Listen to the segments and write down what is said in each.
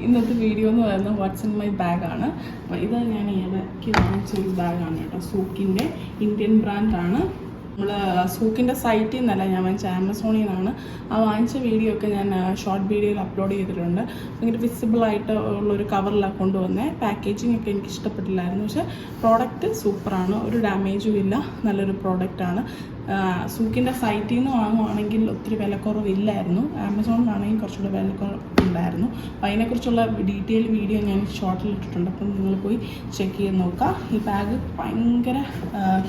ഇന്നത്തെ വീഡിയോ എന്ന് പറയുന്നത് വാട്ട്സ് ഇൻ മൈ ബാഗാണ്. അപ്പോൾ ഇത് ഞാൻ ഇടയ്ക്ക് വാങ്ങിച്ചൊരു ബാഗാണ് കേട്ടോ. സൂക്കിൻ്റെ ഇന്ത്യൻ ബ്രാൻഡാണ്. നമ്മൾ സൂക്കിൻ്റെ സൈറ്റിൽ നിന്നല്ല ഞാൻ വാങ്ങിച്ച, ആമസോണിൽ നിന്നാണ്. ആ വാങ്ങിച്ച വീഡിയോ ഒക്കെ ഞാൻ ഷോർട്ട് വീഡിയോയിൽ അപ്ലോഡ് ചെയ്തിട്ടുണ്ട്. ഭയങ്കര വിസിബിളായിട്ട് ഉള്ളൊരു കവറിലാണ് കൊണ്ടുവന്നത്. പാക്കേജിങ് ഒക്കെ എനിക്ക് ഇഷ്ടപ്പെട്ടില്ലായിരുന്നു, പക്ഷേ പ്രോഡക്റ്റ് സൂപ്പറാണ്, ഒരു ഡാമേജും ഇല്ല, നല്ലൊരു പ്രോഡക്റ്റാണ്. സൂക്കിൻ്റെ സൈറ്റിൽ നിന്ന് വാങ്ങുവാണെങ്കിൽ ഒത്തിരി വിലക്കുറവില്ലായിരുന്നു. ആമസോണിലാണെങ്കിൽ കുറച്ചുകൂടെ വിലക്കുറവുണ്ടായിരുന്നു. അപ്പോൾ അതിനെക്കുറിച്ചുള്ള ഡീറ്റെയിൽ വീഡിയോ ഞാൻ ഷോർട്ടിൽ ഇട്ടിട്ടുണ്ട്, അപ്പം നിങ്ങൾ പോയി ചെക്ക് ചെയ്ത് നോക്കുക. ഈ ബാഗ് ഭയങ്കര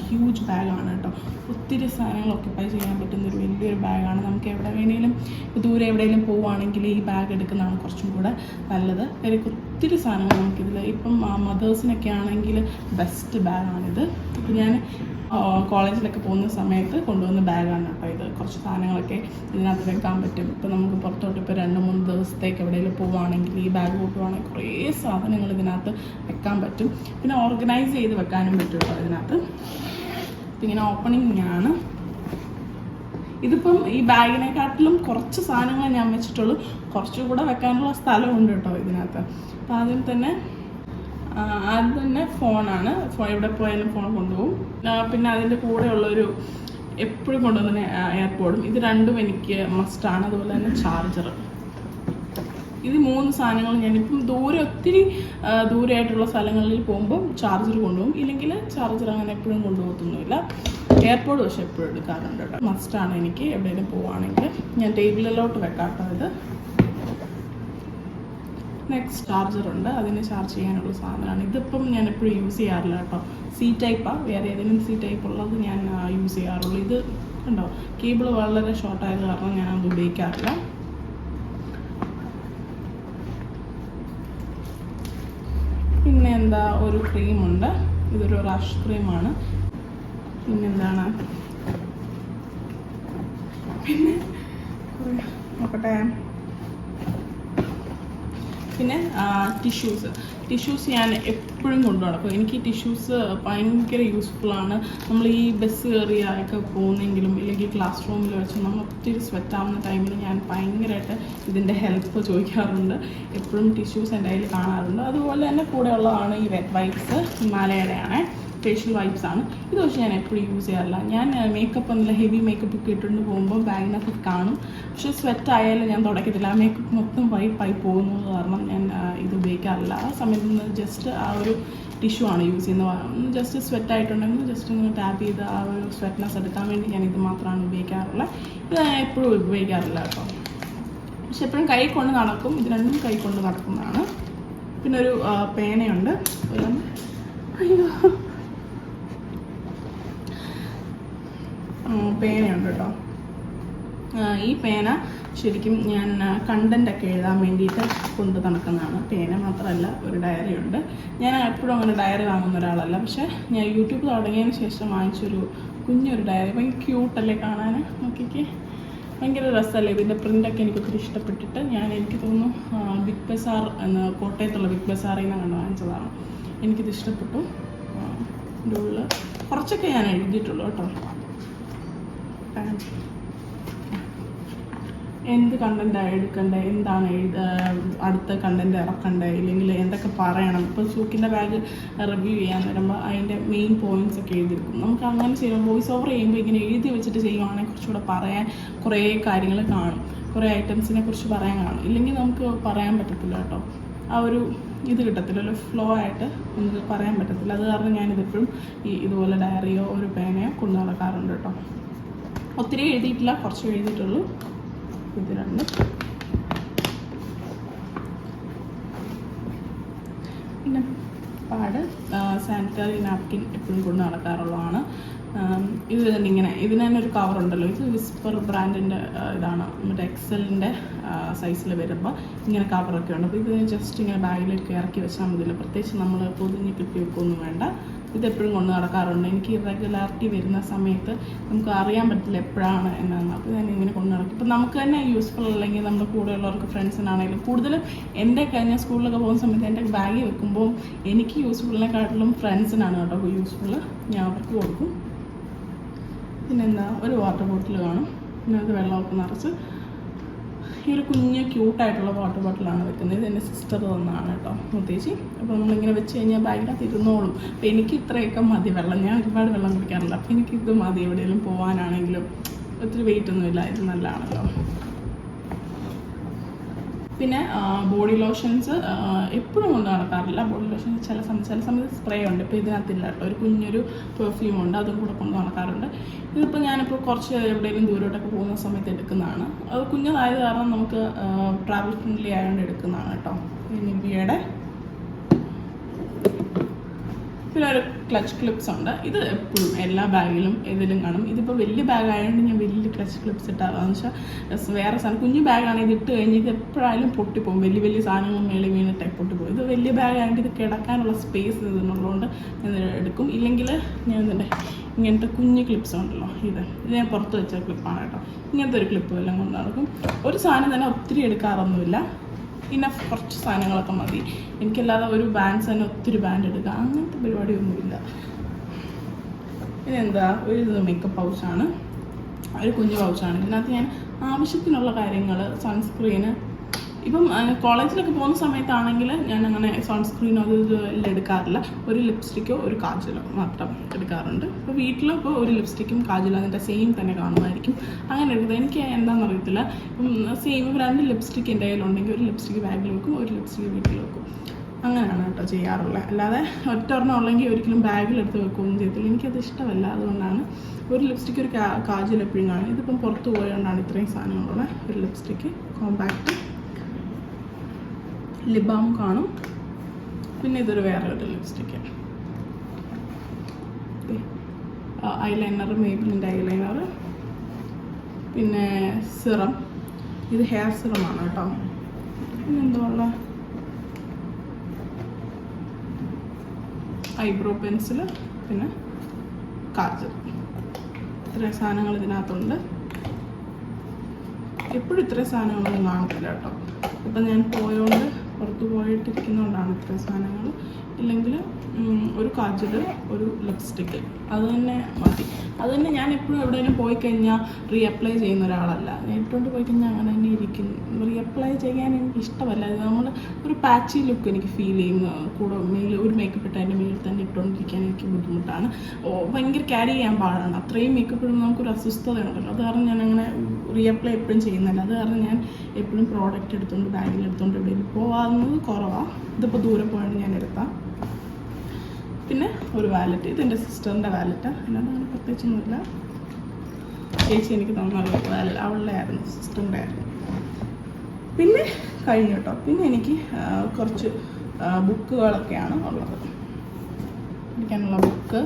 ഹ്യൂജ് ബാഗാണ് കേട്ടോ. ഒത്തിരി സാധനങ്ങൾ ഓക്യുപ്പൈ ചെയ്യാൻ പറ്റുന്നൊരു വലിയൊരു ബാഗാണ്. നമുക്ക് എവിടെ വേണമെങ്കിലും ദൂരെ എവിടെയെങ്കിലും പോവുകയാണെങ്കിൽ ഈ ബാഗ് എടുക്കുന്നതാണ് കുറച്ചും കൂടെ നല്ലത്. എനിക്ക് ഒത്തിരി സാധനങ്ങൾ നമുക്കിതിൽ ഇപ്പം മദേഴ്സിനൊക്കെ ആണെങ്കിൽ ബെസ്റ്റ് ബാഗാണിത്. ഇപ്പം ഞാൻ കോളേജിലൊക്കെ പോകുന്ന സമയത്ത് കൊണ്ടുവന്ന ബാഗാണ് കേട്ടോ ഇത്. കുറച്ച് സാധനങ്ങളൊക്കെ ഇതിനകത്ത് വെക്കാൻ പറ്റും. ഇപ്പോൾ നമുക്ക് പുറത്തോട്ട് ഇപ്പോൾ 2-3 ദിവസത്തേക്ക് എവിടെയെങ്കിലും പോവുകയാണെങ്കിൽ ഈ ബാഗ് കൂട്ടുവാണെങ്കിൽ കുറേ സാധനങ്ങൾ ഇതിനകത്ത് വെക്കാൻ പറ്റും. പിന്നെ ഓർഗനൈസ് ചെയ്ത് വെക്കാനും പറ്റും കേട്ടോ ഇതിനകത്ത്. ഇപ്പം ഇങ്ങനെ ഓപ്പണിങ് ആണ്. ഇതിപ്പം ഈ ബാഗിനെക്കാട്ടിലും കുറച്ച് സാധനങ്ങൾ ഞാൻ വെച്ചിട്ടുള്ളൂ, കുറച്ചുകൂടെ വെക്കാനുള്ള സ്ഥലമുണ്ട് കേട്ടോ ഇതിനകത്ത്. അപ്പം ആദ്യം തന്നെ ഫോണാണ്. എവിടെ പോയാലും ഫോൺ കൊണ്ടുപോകും. പിന്നെ അതിൻ്റെ കൂടെയുള്ളൊരു എപ്പോഴും കൊണ്ടുവന്ന എയർപോഡും. ഇത് രണ്ടും എനിക്ക് മസ്റ്റാണ്. അതുപോലെ തന്നെ ചാർജർ. ഇത് 3 സാധനങ്ങൾ ഞാനിപ്പം ഒത്തിരി ദൂരെയായിട്ടുള്ള സ്ഥലങ്ങളിൽ പോകുമ്പോൾ ചാർജർ കൊണ്ടുപോകും. ഇല്ലെങ്കിൽ ചാർജർ അങ്ങനെ എപ്പോഴും കൊണ്ടുപോകത്തൊന്നുമില്ല. എയർപോഡ് പക്ഷേ എപ്പോഴും എടുക്കാറുണ്ട് കേട്ടോ. മസ്റ്റാണ് എനിക്ക് എവിടെയെങ്കിലും പോവുകയാണെങ്കിൽ. ഞാൻ ടേബിളിലോട്ട് വെക്കാം കേട്ടോ ഇത്. നെക്സ്റ്റ് ചാർജറുണ്ട്, അതിന് ചാർജ് ചെയ്യാനുള്ള സാധനമാണ്. ഇതിപ്പം ഞാൻ എപ്പോഴും യൂസ് ചെയ്യാറില്ല കേട്ടോ. സി ടൈപ്പാണ്. വേറെ ഏതെങ്കിലും സി ടൈപ്പ് ഉള്ളത് ഞാൻ യൂസ് ചെയ്യാറുള്ളൂ. ഇത് കണ്ടോ, കേബിൾ വളരെ ഷോർട്ടായത് കാരണം ഞാൻ അത് ഉപയോഗിക്കാറില്ല. പിന്നെ എന്താ, ഒരു ക്രീമുണ്ട്. ഇതൊരു റഷ് ക്രീമാണ്. പിന്നെന്താണ്, പിന്നെ നോക്കട്ടെ, പിന്നെ ടിഷ്യൂസ് ഞാൻ എപ്പോഴും കൊണ്ടു നടക്കും. എനിക്ക് ടിഷ്യൂസ് ഭയങ്കര യൂസ്ഫുള്ളാണ്. നമ്മൾ ഈ ബസ് കയറിയൊക്കെ പോകുന്നെങ്കിലും ഇല്ലെങ്കിൽ ക്ലാസ് റൂമിൽ വെച്ച് നമ്മൾ ഒത്തിരി സ്വെറ്റാവുന്ന ടൈമിൽ ഞാൻ ഭയങ്കരമായിട്ട് ഇതിൻ്റെ ഹെൽപ്പ് ചോദിക്കാറുണ്ട്. എപ്പോഴും ടിഷ്യൂസ് എൻ്റെ കയ്യിൽ കാണാറുണ്ട്. അതുപോലെ തന്നെ കൂടെ ഉള്ളതാണ് ഈ വെറ്റ് വൈപ്സ്. ഹിമാലയയുടെയാണ്, ഫേഷ്യൽ വൈപ്സ് ആണ്. ഇത് പക്ഷേ ഞാൻ എപ്പോഴും യൂസ് ചെയ്യാറില്ല. ഞാൻ മേക്കപ്പ് നല്ല ഹെവി മേക്കപ്പ് ഒക്കെ ഇട്ടുകൊണ്ട് പോകുമ്പോൾ ബാഗിനകത്ത് കാണും, പക്ഷേ സ്വെറ്റ് ആയാലും ഞാൻ തുടക്കത്തില്ല. ആ മേക്കപ്പ് മൊത്തം വൈപ്പായി പോകുന്നത് കാരണം ഞാൻ ഇത് ഉപയോഗിക്കാറില്ല. ആ സമയത്ത് ജസ്റ്റ് ആ ഒരു ടിഷ്യൂ ആണ് യൂസ് ചെയ്യുന്നത്. ജസ്റ്റ് സ്വെറ്റ് ആയിട്ടുണ്ടെങ്കിൽ ജസ്റ്റ് ഒന്ന് ടാപ്പ് ചെയ്ത് ആ ഒരു സ്വെറ്റ്നെസ് എടുക്കാൻ വേണ്ടി ഞാൻ ഇത് മാത്രമാണ് ഉപയോഗിക്കാറുള്ളത്. ഇത് ഞാൻ എപ്പോഴും ഉപയോഗിക്കാറില്ല കേട്ടോ. പക്ഷെ എപ്പോഴും കൈ കൊണ്ട് നടക്കും. ഇത് രണ്ടും കൈ കൊണ്ട് നടക്കുന്നതാണ്. പിന്നെ ഒരു പേനയുണ്ട്. പേനയുണ്ട് കേട്ടോ. ഈ പേന ശരിക്കും ഞാൻ കണ്ടൻ്റൊക്കെ എഴുതാൻ വേണ്ടിയിട്ട് കൊണ്ട് നടക്കുന്നതാണ്. പേന മാത്രമല്ല, ഒരു ഡയറി ഉണ്ട്. ഞാൻ എപ്പോഴും അങ്ങനെ ഡയറി വാങ്ങുന്ന ഒരാളല്ല, പക്ഷേ ഞാൻ യൂട്യൂബ് തുടങ്ങിയതിന് ശേഷം വാങ്ങിച്ചൊരു കുഞ്ഞൊരു ഡയറി. ഭയങ്കര ക്യൂട്ടല്ലേ കാണാൻ, നോക്കിക്കേ, ഭയങ്കര രസമല്ലേ. ഇതിൻ്റെ പ്രിൻ്റൊക്കെ എനിക്ക് ഒത്തിരി ഇഷ്ടപ്പെട്ടിട്ട് എനിക്ക് തോന്നുന്നു ബിഗ് ബസാർ എന്ന കോട്ടയത്തുള്ള ബിഗ് ബസാറിൽ നിന്ന് കണ്ട് വാങ്ങിച്ചതാണ്. എനിക്കിത് ഇഷ്ടപ്പെട്ടു. ഇതിൻ്റെ ഉള്ളിൽ കുറച്ചൊക്കെ ഞാൻ എഴുതിയിട്ടുള്ളൂ കേട്ടോ. എന്ത് കണ്ടൻറ്റാണ് എടുക്കേണ്ടത്, എന്താണ് അടുത്ത കണ്ടൻറ്റ് ഇറക്കേണ്ടത്, ഇല്ലെങ്കിൽ എന്തൊക്കെ പറയണം. ഇപ്പോൾ സൂക്കിൻ്റെ ബാഗ് റിവ്യൂ ചെയ്യാൻ വരുമ്പോൾ അതിൻ്റെ മെയിൻ പോയിൻറ്റ്സ് ഒക്കെ എഴുതിയിരിക്കും. നമുക്ക് അങ്ങനെ ചെയ്യുമ്പോൾ വോയിസ് ഓവർ ചെയ്യുമ്പോൾ ഇങ്ങനെ എഴുതി വെച്ചിട്ട് ചെയ്യുവാണെങ്കിൽ കുറച്ചുകൂടെ പറയാൻ കുറേ കാര്യങ്ങൾ കാണും, കുറേ ഐറ്റംസിനെ കുറിച്ച് പറയാൻ കാണും. ഇല്ലെങ്കിൽ നമുക്ക് പറയാൻ പറ്റത്തില്ല കേട്ടോ. ആ ഒരു ഇത് കിട്ടത്തില്ല, ഒരു ഫ്ലോ ആയിട്ട് നമുക്ക് പറയാൻ പറ്റത്തില്ല. അത് കാരണം ഞാനിതെപ്പോഴും ഇതുപോലെ ഡയറിയോ ഒരു പേനയോ കൊണ്ടു നടക്കാറുണ്ട് കേട്ടോ. ഒത്തിരി എഴുതിയിട്ടില്ല, കുറച്ച് എഴുതിയിട്ടുള്ളൂ. ഇത് രണ്ട്. പിന്നെ സാനിറ്ററി നാപ്കിൻ എപ്പോഴും കൊണ്ട് നടക്കാറുള്ളതാണ്. ഇത് തന്നെ ഇങ്ങനെ, ഇതിന് തന്നെ ഒരു കവറുണ്ടല്ലോ. ഇത് വിസ്പർ ബ്രാൻഡിൻ്റെ ഇതാണ്. മറ്റേ എക്സലിൻ്റെ സൈസിൽ വരുമ്പോൾ ഇങ്ങനെ കവറൊക്കെ ഉണ്ട്. അപ്പോൾ ഇത് ജസ്റ്റ് ഇങ്ങനെ ബാഗിലേക്ക് ഇറക്കി വെച്ചാൽ മതിയല്ലോ. പ്രത്യേകിച്ച് നമ്മൾ പൊതിഞ്ഞ് കിട്ടി വെക്കൊന്നും വേണ്ട. ഇതെപ്പോഴും കൊണ്ട് നടക്കാറുണ്ട്. എനിക്ക് റെഗുലാരിറ്റി വരുന്ന സമയത്ത് നമുക്ക് അറിയാൻ പറ്റില്ല എപ്പോഴാണ് എന്നാണ്. അപ്പോൾ ഞാൻ ഇങ്ങനെ കൊണ്ട് നടക്കും. ഇപ്പം നമുക്ക് തന്നെ യൂസ്ഫുൾ അല്ലെങ്കിൽ നമ്മുടെ കൂടെയുള്ളവർക്ക് ഫ്രണ്ട്സിനാണെങ്കിലും കൂടുതലും എൻ്റെ കഴിഞ്ഞ സ്കൂളിലൊക്കെ പോകുന്ന സമയത്ത് എൻ്റെ ബാഗിൽ വെക്കുമ്പോൾ എനിക്ക് യൂസ്ഫുള്ളിനെക്കാട്ടിലും ഫ്രണ്ട്സിനാണ് കേട്ടോ യൂസ്ഫുള്ള്. ഞാൻ അവർക്ക് കൊടുക്കും. പിന്നെന്താ, ഒരു വാട്ടർ ബോട്ടിൽ കാണും. പിന്നെ അത് വെള്ളമൊക്കെ നിറച്ച് ഈ ഒരു കുഞ്ഞ് ക്യൂട്ടായിട്ടുള്ള വാട്ടർ ബോട്ടിലാണ് വെക്കുന്നത്. ഇത് എൻ്റെ സിസ്റ്റർ തന്നതാണ് കേട്ടോ മുത്തശ്ശി. അപ്പോൾ നമ്മളിങ്ങനെ വെച്ച് കഴിഞ്ഞാൽ ബാഗിനകത്ത് ഇരുന്നോളും. അപ്പോൾ എനിക്ക് ഇത്രയൊക്കെ മതി വെള്ളം, ഞാൻ ഒരുപാട് വെള്ളം കുടിക്കാറില്ല. അപ്പോൾ എനിക്കിത് മതി, എവിടെയെങ്കിലും പോകാനാണെങ്കിലും. ഒത്തിരി വെയിറ്റ് ഒന്നുമില്ല, ഇത് നല്ലതാണല്ലോ. പിന്നെ ബോഡി ലോഷൻസ് എപ്പോഴും കൊണ്ട് നടക്കാറില്ല. ബോഡി ലോഷൻസ് ചില സമയത്ത് സ്പ്രേ ഉണ്ട്. ഇപ്പോൾ ഇതിനകത്തില്ല കേട്ടോ, ഒരു കുഞ്ഞൊരു പെർഫ്യൂം ഉണ്ട്, അതും കൂടെ കൊണ്ട് നടക്കാറുണ്ട്. ഇതിപ്പോൾ ഞാനിപ്പോൾ കുറച്ച് എവിടെയെങ്കിലും ദൂരോട്ടൊക്കെ പോകുന്ന സമയത്ത് എടുക്കുന്നതാണ്. അത് കുഞ്ഞതായത് കാരണം നമുക്ക് ട്രാവൽ ഫ്രണ്ട്ലി ആയതുകൊണ്ട് എടുക്കുന്നതാണ് കേട്ടോ. നിവിയയുടെ പിന്നെ ഒരു ക്ലച്ച് ക്ലിപ്സ് ഉണ്ട്. ഇത് എപ്പോഴും എല്ലാ ബാഗിലും ഏതെങ്കിലും കാണും. ഇതിപ്പോൾ വലിയ ബാഗ് ആയതുകൊണ്ട് ഞാൻ വലിയ ക്ലച്ച് ക്ലിപ്സ് ഇട്ടാറാന്ന് വെച്ചാൽ വേറെ സാധനം കുഞ്ഞു ബാഗാണ്, ഇത് ഇട്ട് കഴിഞ്ഞ് ഇത് എപ്പോഴായാലും പൊട്ടിപ്പോകും. വലിയ സാധനങ്ങൾ മേളിൽ വീണിട്ട് പൊട്ടിപ്പോകും. ഇത് വലിയ ബാഗ് ആയതുകൊണ്ട് ഇത് കിടക്കാനുള്ള സ്പേസ് ഇതിനുള്ളതുകൊണ്ട് ഞാൻ എടുക്കും. ഇല്ലെങ്കിൽ ഞാൻ ഇതിൻ്റെ ഇങ്ങനത്തെ കുഞ്ഞു ക്ലിപ്സ് ഉണ്ടല്ലോ, ഇത് ഞാൻ പുറത്ത് വെച്ച ക്ലിപ്പാണ് കേട്ടോ. ഇങ്ങനത്തെ ഒരു ക്ലിപ്പ് എല്ലാം കൊണ്ട് നടക്കും. ഒരു സാധനം തന്നെ ഒത്തിരി എടുക്കാറൊന്നുമില്ല, ഇനഫ് കുറച്ച് സാധനങ്ങളൊക്കെ മതി. എനിക്കല്ലാതെ ഒരു ബാൻഡ്സ് തന്നെ ഒത്തിരി ബാൻഡ് എടുക്കുക അങ്ങനത്തെ പരിപാടിയൊന്നുമില്ല. ഇതെന്താ, ഒരു മേക്കപ്പ് പൗച്ചാണ്, ഒരു കുഞ്ഞു പൗച്ചാണ്. ഇതിനകത്ത് ഞാൻ ആവശ്യത്തിനുള്ള കാര്യങ്ങൾ, സൺസ്ക്രീന്, ഇപ്പം കോളേജിലൊക്കെ പോകുന്ന സമയത്താണെങ്കിൽ ഞാൻ അങ്ങനെ സൺസ്ക്രീനോ അത് എല്ലാം എടുക്കാറില്ല. ഒരു ലിപ്സ്റ്റിക്കോ ഒരു കാജലോ മാത്രം എടുക്കാറുണ്ട്. ഇപ്പോൾ വീട്ടിലിപ്പോൾ ഒരു ലിപ്സ്റ്റിക്കും കാജലോ അതിൻ്റെ സെയിം തന്നെ കാണുമായിരിക്കും, അങ്ങനെ എടുക്കുന്നത്. എനിക്ക് എന്താണെന്ന് അറിയത്തില്ല. ഇപ്പം സെയിം 2 ലിപ്സ്റ്റിക്ക് എൻ്റെ കയ്യിലുണ്ടെങ്കിൽ ഒരു ലിപ്സ്റ്റിക്ക് ബാഗിൽ വെക്കും, ഒരു ലിപ്സ്റ്റിക്ക് വീട്ടിൽ വെക്കും. അങ്ങനെയാണ് കേട്ടോ ചെയ്യാറുള്ളത്. അല്ലാതെ ഒറ്റൊരെണ്ണം ഉള്ളെങ്കിൽ ഒരിക്കലും ബാഗിലെടുത്ത് വെക്കുകയൊന്നും ചെയ്യത്തില്ല, എനിക്കത് ഇഷ്ടമല്ല. അതുകൊണ്ടാണ് ഒരു ലിപ്സ്റ്റിക്ക് ഒരു കാജൽ എപ്പോഴും കാണും. ഇതിപ്പം പുറത്ത് പോയതുകൊണ്ടാണ് ഇത്രയും സാധനങ്ങളുള്ളത്. ഒരു ലിപ്സ്റ്റിക്ക്, കോമ്പാക്റ്റ്, ലിപ് ബാം കാണും. പിന്നെ ഇതൊരു വേറെ ഒരു ലിപ്സ്റ്റിക്ക്, ഐലൈനർ, മേബിലിൻ്റെ ഐലൈനർ. പിന്നെ സിറം, ഇത് ഹെയർ സിറമാണ് കേട്ടോ. പിന്നെ എന്തുള്ള ഐബ്രോ പെൻസിൽ, പിന്നെ കാജൽ. ഇത്രയും സാധനങ്ങൾ ഇതിനകത്തുണ്ട്. എപ്പോഴും ഇത്രയും സാധനങ്ങളൊന്നും കാണത്തില്ല കേട്ടോ. ഇപ്പം ഞാൻ പോയോണ്ട് പുറത്ത് പോയിട്ടിരിക്കുന്നതുകൊണ്ടാണ് ഇത്രയും സാധനങ്ങൾ. ഇല്ലെങ്കിൽ ഒരു കാജൽ, ഒരു ലിപ്സ്റ്റിക്ക്, അത് തന്നെ മതി. അത് തന്നെ ഞാൻ എപ്പോഴും എവിടെയെങ്കിലും പോയി കഴിഞ്ഞാൽ റീഅപ്ലൈ ചെയ്യുന്ന ഒരാളല്ല. ഇട്ടുകൊണ്ട് പോയി കഴിഞ്ഞാൽ അങ്ങനെ തന്നെ ഇരിക്കും. റീഅപ്ലൈ ചെയ്യാൻ എനിക്ക് ഇഷ്ടമല്ല. അത് നമ്മൾ ഒരു പാച്ചി ലുക്ക് എനിക്ക് ഫീൽ ചെയ്യുന്ന കൂടെ ഒരു മേക്കപ്പ് ഇട്ട് അതിൻ്റെ മേലിൽ തന്നെ ഇട്ടുകൊണ്ടിരിക്കാൻ എനിക്ക് ബുദ്ധിമുട്ടാണ്. ഭയങ്കര ക്യാരി ചെയ്യാൻ പാടാണ്. അത്രയും മേക്കപ്പ് ഇടുമ്പോൾ നമുക്കൊരു അസ്വസ്ഥതയുണ്ടല്ലോ. അത് കാരണം ഞാൻ അങ്ങനെ റീഅപ്ലൈ എപ്പോഴും ചെയ്യുന്നില്ല. അത് കാരണം ഞാൻ എപ്പോഴും പ്രോഡക്റ്റ് എടുത്തുകൊണ്ട് ബാഗിലെടുത്തുകൊണ്ട് എവിടെയെങ്കിലും പോകാവുന്നത് കുറവാണ്. ഇതിപ്പോൾ ദൂരെ പോയാണ് ഞാൻ എടുത്താൽ. പിന്നെ ഒരു വാലറ്റ്, ഇതെൻ്റെ സിസ്റ്ററിൻ്റെ വാലറ്റ്. അതിനകത്ത് പ്രത്യേകിച്ചൊന്നുമില്ല. ചേച്ചി എനിക്ക് തന്നുള്ള വാലറ്റ് അവളുടെ ആയിരുന്നു, സിസ്റ്ററിൻ്റെ ആയിരുന്നു. പിന്നെ കഴിഞ്ഞു കേട്ടോ. പിന്നെ എനിക്ക് കുറച്ച് ബുക്കുകളൊക്കെയാണ് ഉള്ളത്. പഠിക്കാനുള്ള ബുക്ക്,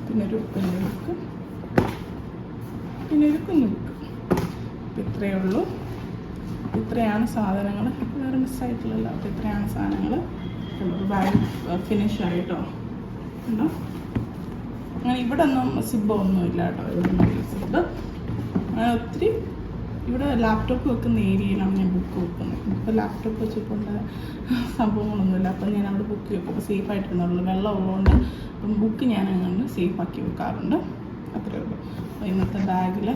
പിന്നെ ഒരു കുഞ്ഞു ബുക്ക്, പിന്നെ ഒരു കുഞ്ഞു ബുക്ക്. അപ്പം ഇത്രയേ ഉള്ളൂ. ഇത്രയാണ് സാധനങ്ങൾ. വേറെ മിസ്സായിട്ടില്ലല്ലോ. അപ്പോൾ ഇത്രയാണ് സാധനങ്ങൾ. ബാഗ് ഫിനിഷ് ആയിട്ടോ ഉണ്ടോ. അങ്ങനെ ഇവിടെ ഒന്നും സിബ്ബോ ഒന്നുമില്ല കേട്ടോ. ഇവിടെ ഒന്നും സിബ്ബ് അങ്ങനെ ഒത്തിരി. ഇവിടെ ലാപ്ടോപ്പ് വെക്കുന്ന ഏരിയയിലാണ് ഞാൻ ബുക്ക് വെക്കുന്നത്. ഇപ്പോൾ ലാപ്ടോപ്പ് വെച്ചിട്ടുണ്ട് സംഭവങ്ങളൊന്നുമില്ല. അപ്പം ഞാൻ അവിടെ ബുക്ക് വെക്കും. അപ്പോൾ സേഫായിട്ടുണ്ടാവുള്ളൂ. വെള്ളം ഉള്ളതുകൊണ്ട് അപ്പം ബുക്ക് ഞാൻ അങ്ങനെ സേഫാക്കി വെക്കാറുണ്ട്. അത്രയേ ഉള്ളൂ. അപ്പോൾ ഇന്നത്തെ ബാഗിൽ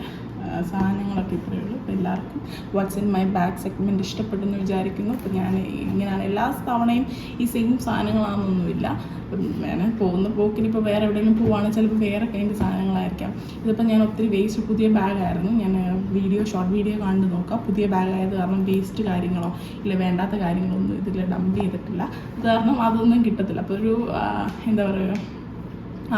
സാധനങ്ങളൊക്കെ ഇത്രയേ ഉള്ളൂ. അപ്പോൾ എല്ലാവർക്കും what's in my bag segment ഇഷ്ടപ്പെട്ടെന്ന് വിചാരിക്കുന്നു. അപ്പോൾ ഞാൻ ഇങ്ങനെയാണ് എല്ലാ തവണയും ഈ സെയിം സാധനങ്ങളാണെന്നൊന്നുമില്ല. അപ്പം ഞാൻ പോകുന്ന പോക്കിനിപ്പോൾ വേറെ എവിടെയെങ്കിലും പോവുകയാണെങ്കിൽ ചിലപ്പോൾ വേറെ കൈൻഡ് സാധനങ്ങളായിരിക്കാം. ഇതിപ്പോൾ ഞാൻ ഒത്തിരി വേസ്റ്റ്, പുതിയ ബാഗായിരുന്നു. ഞാൻ ഷോർട്ട് വീഡിയോ കണ്ടു നോക്കാം. പുതിയ ബാഗായത് കാരണം വേസ്റ്റ് കാര്യങ്ങളോ ഇല്ല വേണ്ടാത്ത കാര്യങ്ങളൊന്നും ഇതിൽ ഡംപ് ചെയ്തിട്ടില്ല. അത് കാരണം അതൊന്നും കിട്ടത്തില്ല. അപ്പോൾ ഒരു എന്താ പറയുക,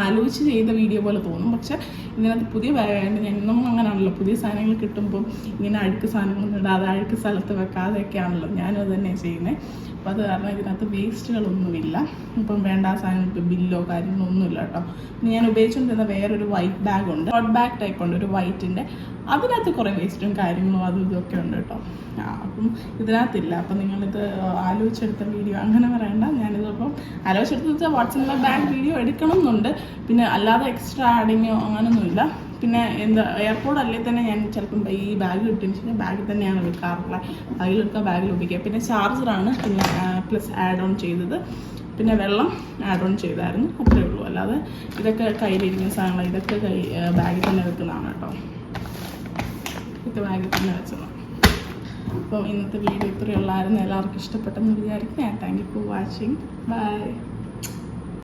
ആലോചിച്ച് ചെയ്ത വീഡിയോ പോലെ തോന്നും. പക്ഷേ ഇതിനകത്ത് പുതിയ ബാഗായതുകൊണ്ട് ഞാൻ ഇന്നും അങ്ങനെയാണല്ലോ, പുതിയ സാധനങ്ങൾ കിട്ടുമ്പം ഇങ്ങനെ അഴുക്ക് സാധനങ്ങളൊന്നും ഇടാതെ അഴുക്ക് സ്ഥലത്ത് വെക്കാതെയൊക്കെയാണല്ലോ ഞാനും അത് തന്നെ ചെയ്യുന്നത്. അപ്പോൾ അത് കാരണം ഇതിനകത്ത് വേസ്റ്റുകളൊന്നുമില്ല. ഇപ്പം വേണ്ട സാധനം ഇപ്പോൾ ബില്ലോ കാര്യങ്ങളോ ഒന്നുമില്ല കേട്ടോ. പിന്നെ ഞാൻ ഉപയോഗിച്ചുകൊണ്ടിരുന്ന വേറൊരു വൈറ്റ് ബാഗുണ്ട്, ഹോട്ട് ബാഗ് ടൈപ്പ് ഉണ്ട്, ഒരു വൈറ്റിൻ്റെ. അതിനകത്ത് കുറേ വേസ്റ്റും കാര്യങ്ങളും അതും ഇതൊക്കെ ഉണ്ട് കേട്ടോ. അപ്പം ഇതിനകത്തില്ല. അപ്പം നിങ്ങളിത് ആലോചിച്ചെടുത്ത വീഡിയോ അങ്ങനെ പറയണ്ട. ഞാനിതിപ്പം ആലോചിച്ചെടുത്ത് വാട്ട്സ്ആപ്പ് ബാഗ് വീഡിയോ എടുക്കണം എന്നുണ്ട്. പിന്നെ അല്ലാതെ എക്സ്ട്രാ ആഡിങ്ങോ അങ്ങനെയൊന്നുമില്ല. പിന്നെ എന്താ എയർപോർട്ട് അല്ലെങ്കിൽ തന്നെ ഞാൻ ചിലപ്പം ഈ ബാഗ് കിട്ടിയതിന് ശേഷം ബാഗിൽ തന്നെയാണ് വെക്കാറുള്ളത്. ബാഗിലെടുക്കുക, ബാഗിൽ ഉപയോഗിക്കുക. പിന്നെ ചാർജറാണ് പിന്നെ പ്ലസ് ആഡ് ഓൺ ചെയ്തത്. പിന്നെ വെള്ളം ആഡ് ഓൺ ചെയ്തായിരുന്നു. അത്രയേ ഉള്ളൂ. അല്ലാതെ ഇതൊക്കെ കയ്യിലിരിക്കുന്ന സാധനങ്ങൾ ഇതൊക്കെ ബാഗിൽ തന്നെ വെക്കുന്നതാണ് കേട്ടോ. ഇത് ബാഗിൽ തന്നെ വെച്ചതാണ്. അപ്പോൾ ഇന്നത്തെ വീഡിയോ ഇത്രയുള്ളായിരുന്നു. എല്ലാവർക്കും ഇഷ്ടപ്പെട്ടെന്ന് വിചാരിക്കും. Thank you for watching. By.